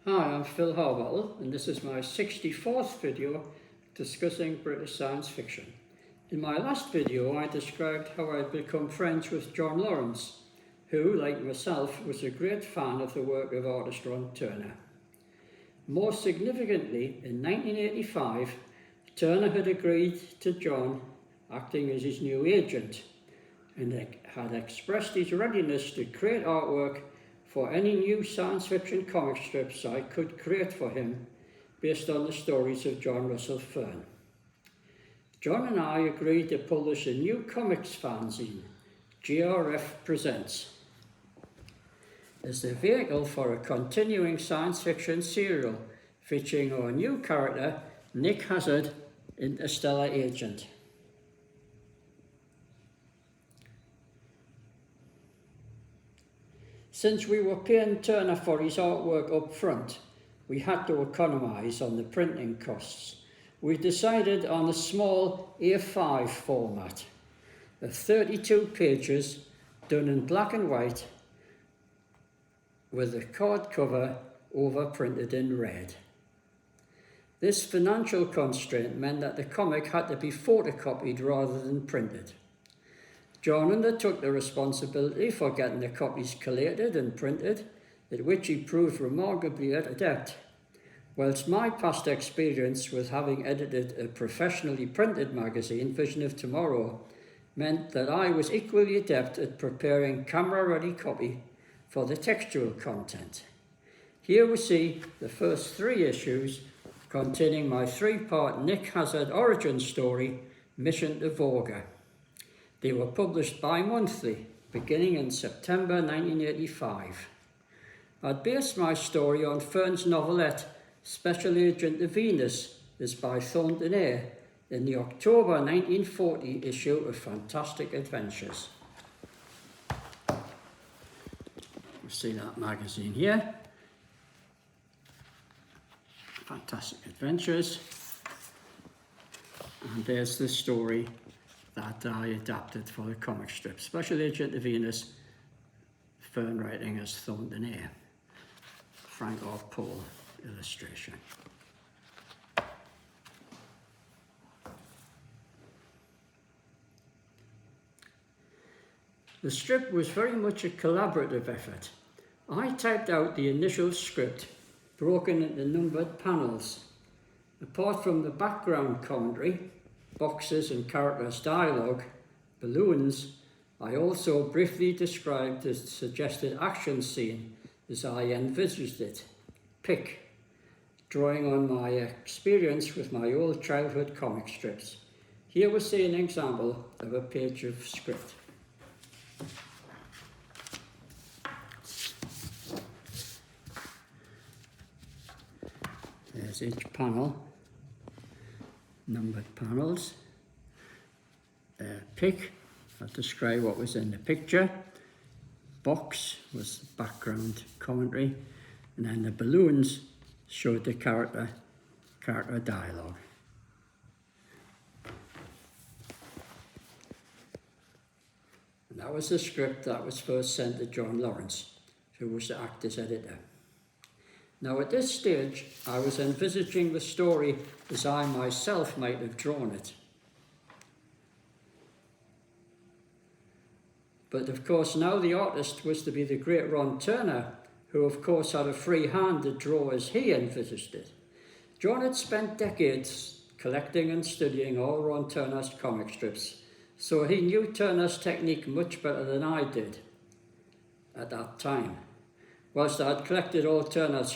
Hi, I'm Phil Harbottle, and this is my 64th video discussing British science fiction. In my last video, I described how I'd become friends with John Lawrence, who, like myself, was a great fan of the work of artist Ron Turner. More significantly, in 1985, Turner had agreed to John acting as his new agent, and had expressed his readiness to create artwork for any new science fiction comic strips I could create for him based on the stories of John Russell Fearn. John and I agreed to publish a new comics fanzine, GRF Presents, as the vehicle for a continuing science fiction serial featuring our new character, Nick Hazard, Interstellar agent. Since we were paying Turner for his artwork up front, we had to economise on the printing costs. We decided on a small A5 format of 32 pages done in black and white with the card cover overprinted in red. This financial constraint meant that the comic had to be photocopied rather than printed. John undertook the responsibility for getting the copies collated and printed, at which he proved remarkably adept, whilst my past experience with having edited a professionally printed magazine, Vision of Tomorrow, meant that I was equally adept at preparing camera-ready copy for the textual content. Here we see the first 3 issues containing my 3-part Nick Hazard origin story, Mission to Vorga. They were published bi-monthly, beginning in September 1985. I'd based my story on Fearn's novelette, Special Agent of Venus, is by Thornton Ayre, in the October 1940 issue of Fantastic Adventures. You see that magazine here. Fantastic Adventures. And there's the story that I adapted for the comic strip. Special Agent of Venus, Fearn writing as Thornton Ayre. Frank R. Poole illustration. The strip was very much a collaborative effort. I typed out the initial script, broken into numbered panels. Apart from the background commentary, boxes and characters' dialogue, balloons, I also briefly described the suggested action scene as I envisaged it. Pick, drawing on my experience with my old childhood comic strips. Here we see an example of a page of script. There's each panel. Numbered panels. Pick, I'll describe what was in the picture. Box was the background commentary, and then the balloons showed the character dialogue. And that was the script that was first sent to John Lawrence, who was the actor's editor. Now at this stage, I was envisaging the story as I myself might have drawn it. But of course now the artist was to be the great Ron Turner, who of course had a free hand to draw as he envisaged it. John had spent decades collecting and studying all Ron Turner's comic strips, so he knew Turner's technique much better than I did at that time. Whilst I had collected all Turner's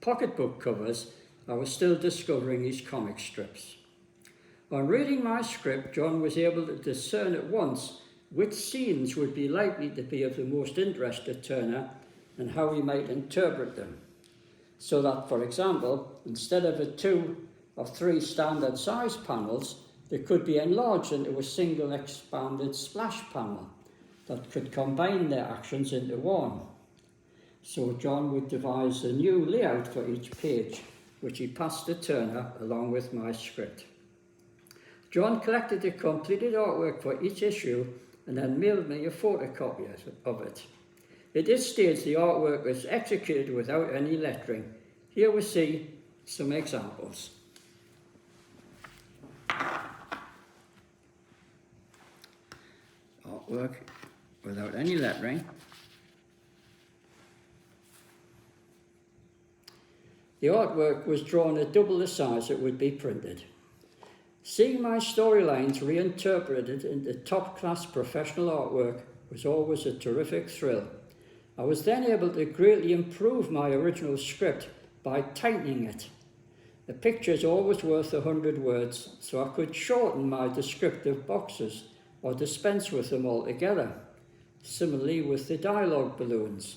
pocketbook covers, I was still discovering his comic strips. On reading my script, John was able to discern at once which scenes would be likely to be of the most interest to Turner and how he might interpret them. So that, for example, instead of the 2 or 3 standard size panels, they could be enlarged into a single expanded splash panel that could combine their actions into one. So John would devise a new layout for each page, which he passed to Turner along with my script. John collected the completed artwork for each issue and then mailed me a photocopy of it. It is states the artwork was executed without any lettering. Here we see some examples. Artwork without any lettering. The artwork was drawn at double the size it would be printed. Seeing my storylines reinterpreted into top-class professional artwork was always a terrific thrill. I was then able to greatly improve my original script by tightening it. A picture is always worth 100 words, so I could shorten my descriptive boxes or dispense with them altogether. Similarly with the dialogue balloons.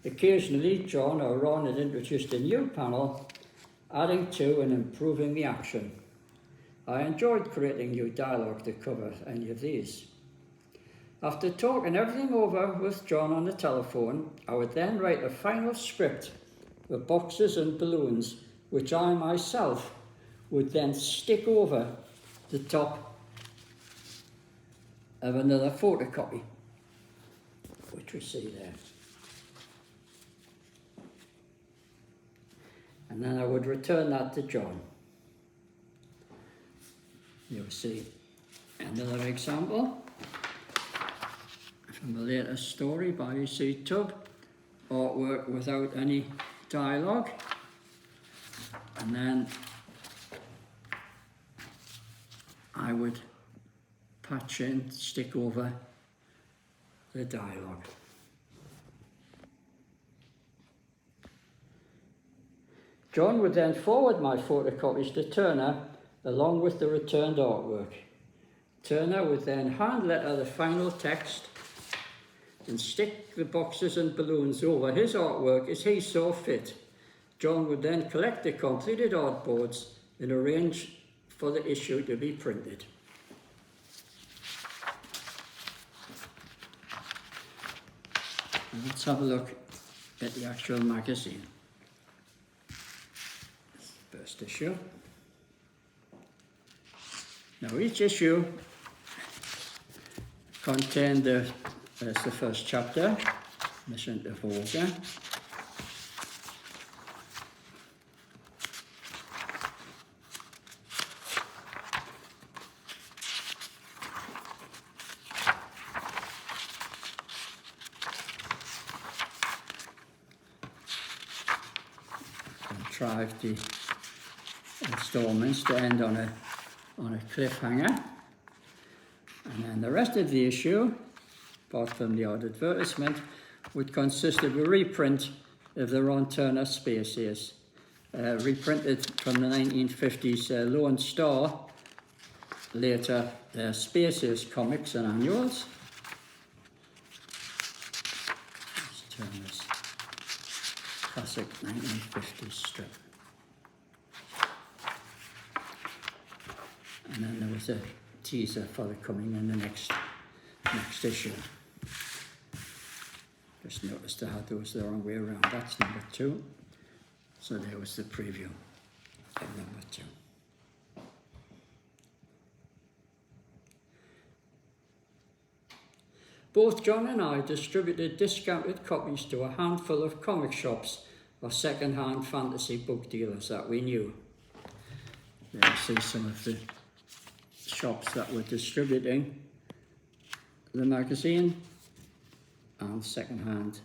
Occasionally, John or Ron had introduced a new panel, adding to and improving the action. I enjoyed creating new dialogue to cover any of these. After talking everything over with John on the telephone, I would then write a final script with boxes and balloons, which I myself would then stick over the top of another photocopy, which we see there. And then I would return that to John. You'll see another example from the latest story by E.C. Tubb, artwork without any dialogue. And then I would patch in, stick over the dialogue. John would then forward my photocopies to Turner along with the returned artwork. Turner would then hand letter the final text and stick the boxes and balloons over his artwork as he saw fit. John would then collect the completed artboards and arrange for the issue to be printed. And let's have a look at the actual magazine. First issue. Now each issue contained there's the first chapter, Mission to Volga. Contrived the installments to end on a cliffhanger, and then the rest of the issue, apart from the odd advertisement, would consist of a reprint of the Ron Turner Spaces, reprinted from the 1950s Lone Star, later Spaces comics and annuals. That's Turner's classic 1950s strip. And then there was a teaser for the coming in the next issue. Just noticed I had those the wrong way around. That's number 2. So there was the preview of number 2. Both John and I distributed discounted copies to a handful of comic shops or second-hand fantasy book dealers that we knew. There you see some of the shops that were distributing the magazine, and second-hand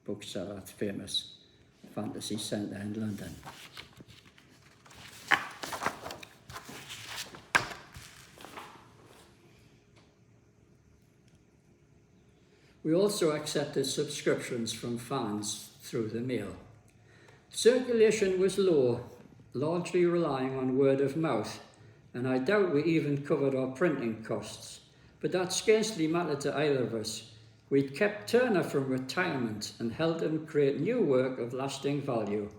bookseller at famous fantasy centre in London. We also accepted subscriptions from fans through the mail. Circulation was low, largely relying on word of mouth, and I doubt we even covered our printing costs, but that scarcely mattered to either of us. We'd kept Turner from retirement and helped him create new work of lasting value.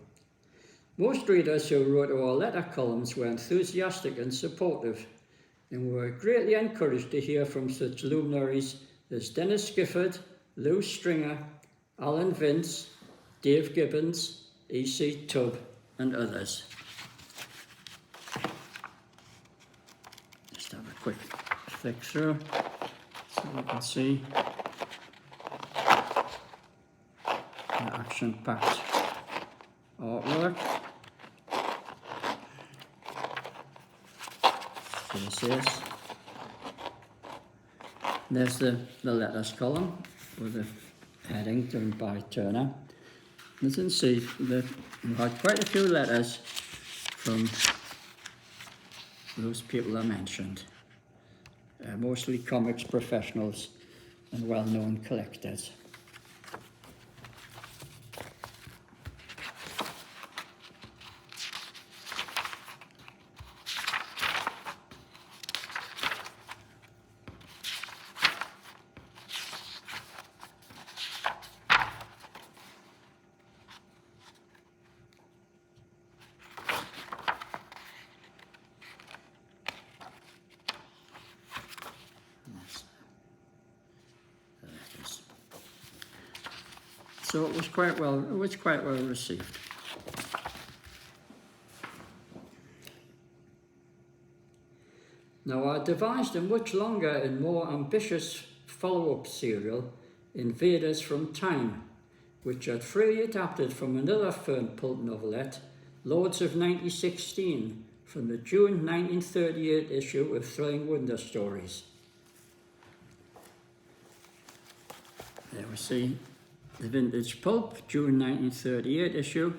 Most readers who wrote our letter columns were enthusiastic and supportive, and we were greatly encouraged to hear from such luminaries as Dennis Gifford, Lou Stringer, Alan Vince, Dave Gibbons, E.C. Tubb, and others. Just have a quick flick through so we can see action-packed artwork. This is. There's the letters column with the heading done by Turner. As you can see, we've had quite a few letters from those people I mentioned. Mostly comics professionals and well-known collectors. So it was quite well received. Now I devised a much longer and more ambitious follow-up serial, Invaders from Time, which I'd freely adapted from another Fern pulp novelette, Lords of 1916, from the June 1938 issue of Thrilling Wonder Stories. There we see the vintage pulp, June 1938 issue,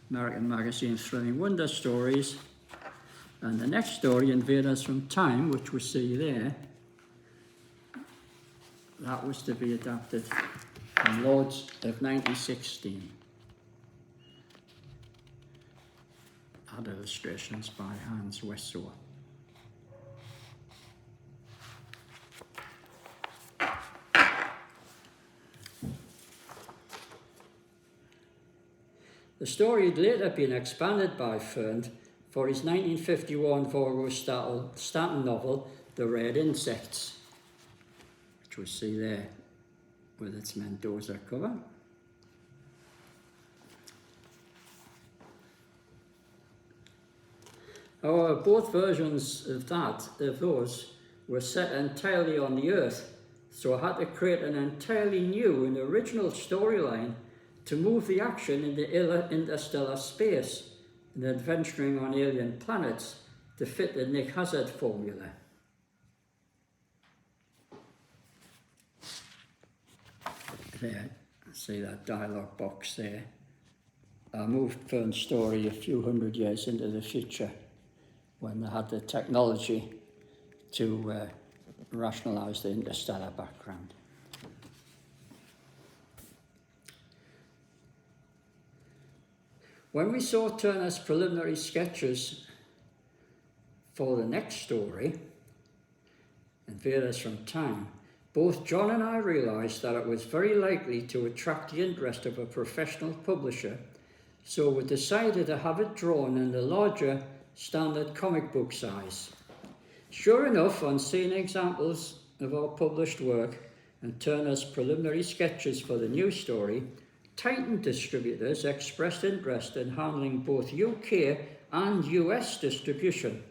American magazine Thrilling Wonder Stories, and the next story, Invaders from Time, which we see there, that was to be adapted from Lords of 1916. Had illustrations by Hans Wessor. The story had later been expanded by Fern for his 1951 Vorgo Stanton novel, The Red Insects, which we see there with its Mendoza cover. However, both versions of those were set entirely on the Earth, so I had to create an entirely new and original storyline to move the action into interstellar space and adventuring on alien planets to fit the Nick Hazard formula. There, see that dialogue box there. I moved Fern's story a few hundred years into the future when they had the technology to rationalise the interstellar background. When we saw Turner's preliminary sketches for the next story, Invaders from Time, both John and I realised that it was very likely to attract the interest of a professional publisher, so we decided to have it drawn in the larger standard comic book size. Sure enough, on seeing examples of our published work and Turner's preliminary sketches for the new story, Titan distributors expressed interest in handling both UK and US distribution.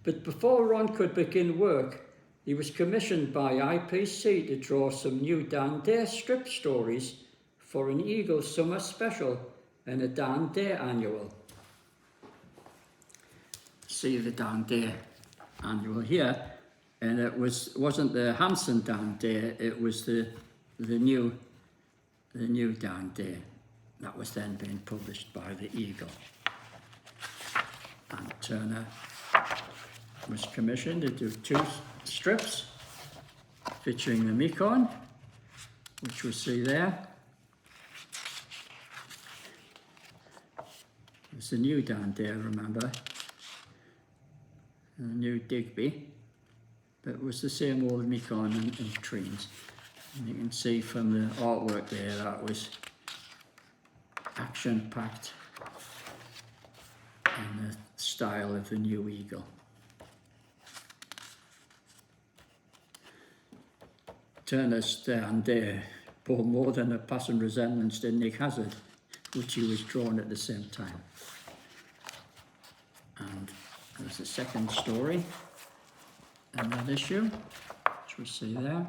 But before Ron could begin work, he was commissioned by IPC to draw some new Dan Dare strip stories for an Eagle Summer Special and a Dan Dare annual. See the Dan Dare annual here, and it wasn't the Hanson Dan Dare, it was the new Dan Dare that was then being published by the Eagle. And Turner was commissioned to do 2 strips featuring the Mekong, which we see there. It's the new Dan Dare, remember, and the new Digby, but it was the same old Mekong and trains. And you can see from the artwork there that was action-packed in the style of the new Eagle. Turner's Dan Dare bore more than a passing resemblance to Nick Hazard, which he was drawn at the same time. And there's the second story in that issue, which we see there.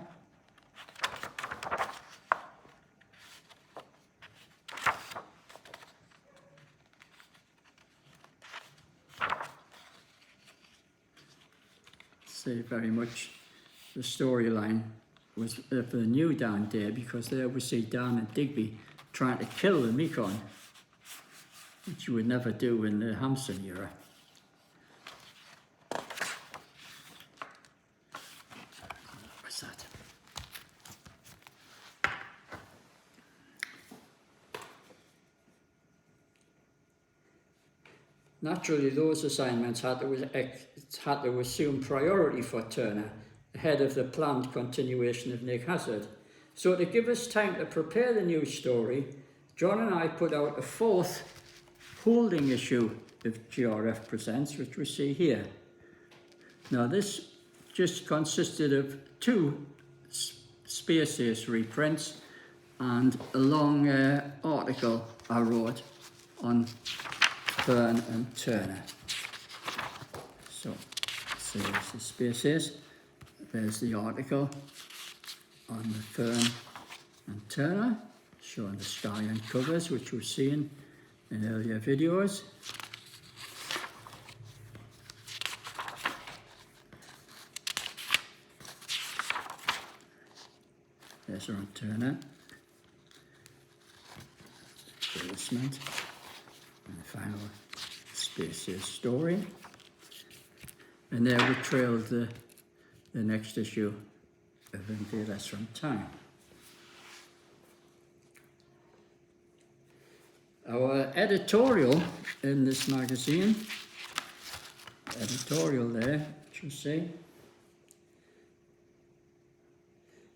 say very much the storyline was of the new Dan there, because there we see Dan and Digby trying to kill the Mekong, which you would never do in the Hampson era. What's that? Naturally, those assignments had to assume priority for Turner ahead of the planned continuation of Nick Hazard. So to give us time to prepare the new story, John and I put out a fourth holding issue of GRF Presents, which we see here. Now this just consisted of 2 Space Ace reprints and a long article I wrote on Fern and Turner. So there's the Space Ace, there's the article on the Fern and Turner, showing the sky and covers, which we've seen in earlier videos. There's our Turner, basement, and the final Space Ace story. And there we trailed the next issue of Invaders from Time. Our editorial in this magazine, editorial there, you see,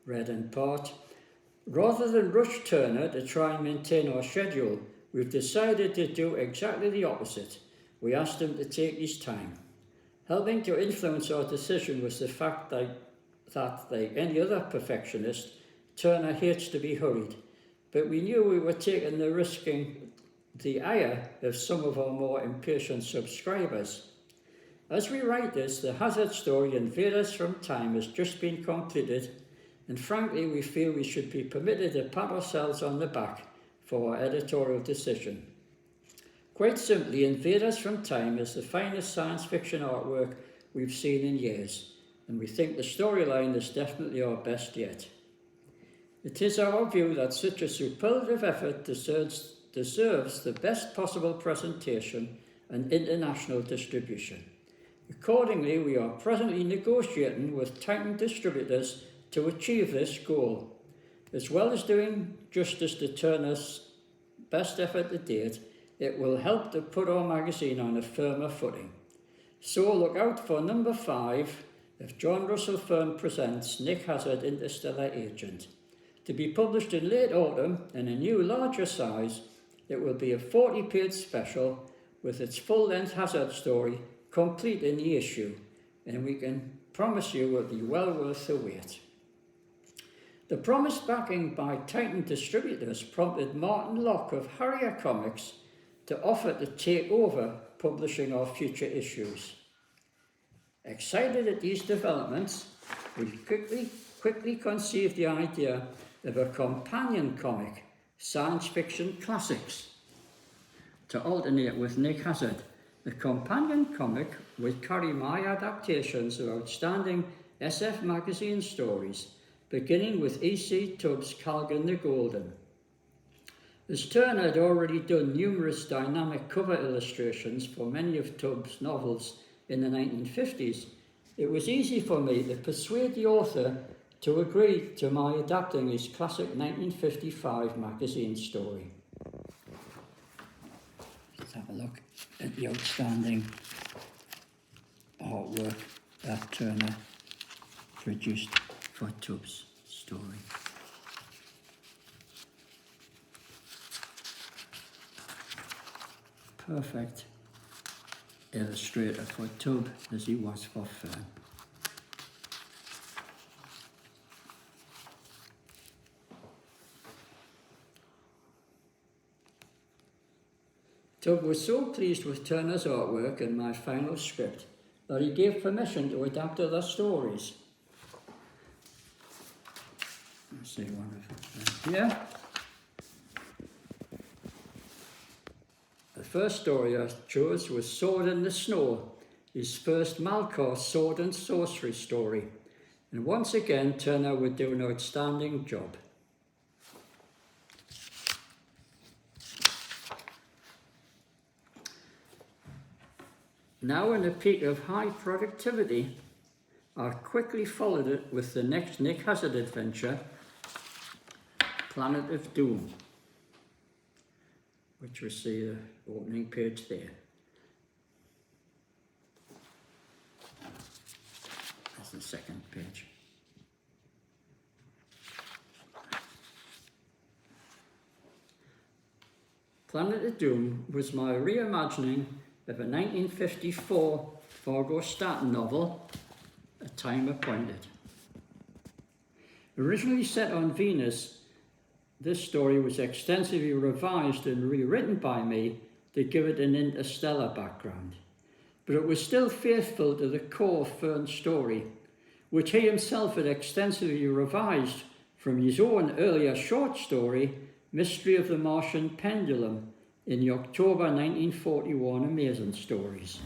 read in part, rather than rush Turner to try and maintain our schedule, we've decided to do exactly the opposite. We asked him to take his time. Helping to influence our decision was the fact that like any other perfectionist, Turner hates to be hurried, but we knew we were taking the risking the ire of some of our more impatient subscribers. As we write this, the Hazard story Invaders from Time has just been completed, and frankly we feel we should be permitted to pat ourselves on the back for our editorial decision. Quite simply, Invaders from Time is the finest science fiction artwork we've seen in years, and we think the storyline is definitely our best yet. It is our view that such a superlative effort deserves the best possible presentation and international distribution. Accordingly, we are presently negotiating with Titan distributors to achieve this goal. As well as doing justice to Turner's best effort to date, it will help to put our magazine on a firmer footing. So look out for number 5 of John Russell Fern Presents Nick Hazard Interstellar Agent. To be published in late autumn in a new larger size, it will be a 40-page special with its full-length Hazard story complete in the issue, and we can promise you will be well worth the wait. The promised backing by Titan distributors prompted Martin Locke of Harrier Comics to offer to take over publishing our future issues. Excited at these developments, we quickly conceived the idea of a companion comic, Science Fiction Classics, to alternate with Nick Hazard. The companion comic would carry my adaptations of outstanding SF magazine stories, beginning with E.C. Tubbs' Calgon the Golden. As Turner had already done numerous dynamic cover illustrations for many of Tubbs' novels in the 1950s, it was easy for me to persuade the author to agree to my adapting his classic 1955 magazine story. Let's have a look at the outstanding artwork that Turner produced for Tubbs' story. Perfect illustrator for Tubb as he was for Fern. Tubb was so pleased with Turner's artwork and my final script that he gave permission to adapt other stories. Let's see one of them here. The first story I chose was Sword in the Snow, his first Malkor sword and sorcery story, and once again Turner would do an outstanding job. Now in a peak of high productivity, I quickly followed it with the next Nick Hazard adventure, Planet of Doom, which we see the opening page there. That's the second page. Planet of Doom was my reimagining of a 1954 Fargo Stanton novel, A Time Appointed. Originally set on Venus, this story was extensively revised and rewritten by me to give it an interstellar background, but it was still faithful to the core Fern story, which he himself had extensively revised from his own earlier short story, Mystery of the Martian Pendulum, in the October 1941 Amazing Stories.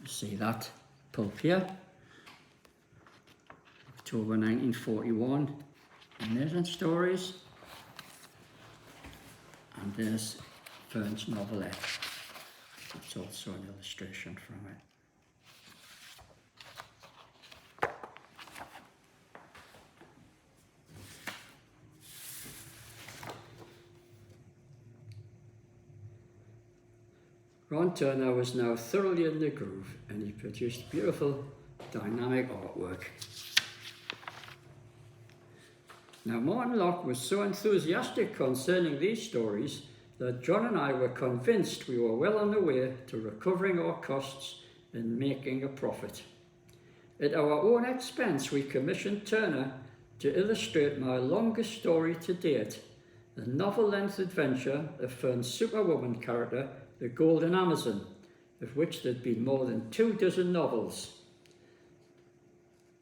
See that pulp here? October 1941 Amazing Stories. And there's Fern's novelette. It's also an illustration from it. Ron Turner was now thoroughly in the groove, and he produced beautiful, dynamic artwork. Now, Martin Locke was so enthusiastic concerning these stories that John and I were convinced we were well on the way to recovering our costs and making a profit. At our own expense, we commissioned Turner to illustrate my longest story to date, the novel-length adventure of Fern's Superwoman character, the Golden Amazon, of which there'd been more than 24 novels.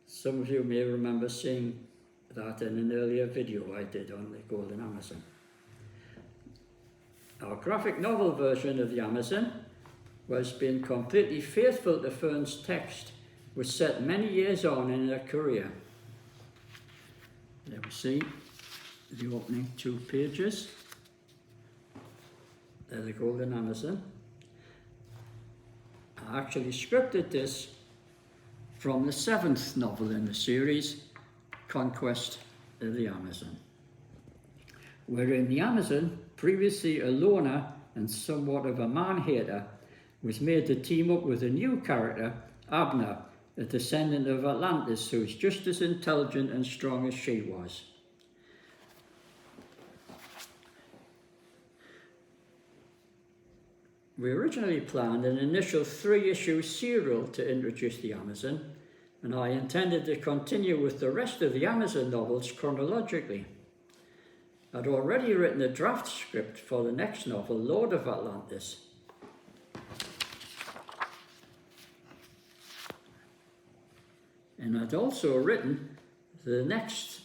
Some of you may remember seeing that in an earlier video I did on the Golden Amazon. Our graphic novel version of the Amazon was being completely faithful to Fern's text, was set many years on in her career. There we see the opening 2 pages. The Golden Amazon. I actually scripted this from the 7th novel in the series, Conquest of the Amazon, wherein the Amazon, previously a loner and somewhat of a man-hater, was made to team up with a new character, Abner, a descendant of Atlantis, who's just as intelligent and strong as she was. We originally planned an initial 3-issue serial to introduce the Amazon, and I intended to continue with the rest of the Amazon novels chronologically. I'd already written a draft script for the next novel, Lord of Atlantis. And I'd also written the next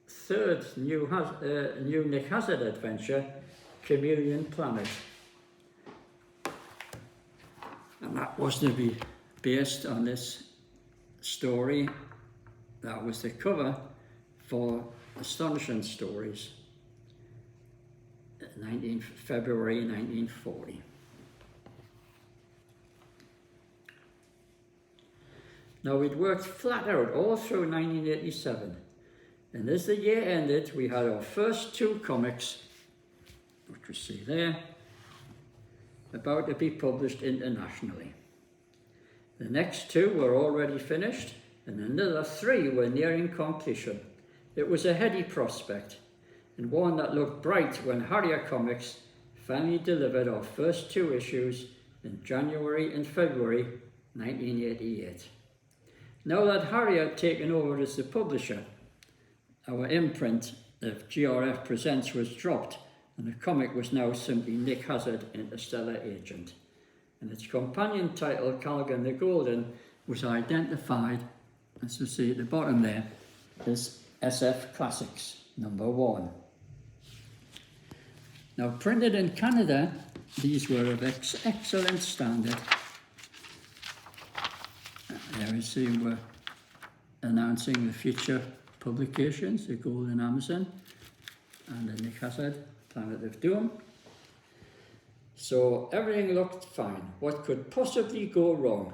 3rd new Nick Hazard adventure, Chameleon Planet. And that was to be based on this story that was the cover for Astonishing Stories, February 1940. Now, we'd worked flat out all through 1987, and as the year ended, we had our first 2 comics, which we see there, about to be published internationally. The next 2 were already finished, and another 3 were nearing completion. It was a heady prospect, and one that looked bright when Harrier Comics finally delivered our first 2 issues in January and February 1988. Now that Harrier had taken over as the publisher, our imprint of GRF Presents was dropped, and the comic was now simply Nick Hazard, Interstellar Agent. And its companion title, Callaghan the Golden, was identified, as you see at the bottom there, as SF Classics #1. Now, printed in Canada these were of excellent standard. There we see we're announcing the future publications, the Golden Amazon and the Nick Hazard, Planet of Doom. So everything looked fine. What could possibly go wrong?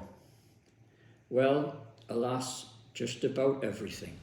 Well, alas, just about everything.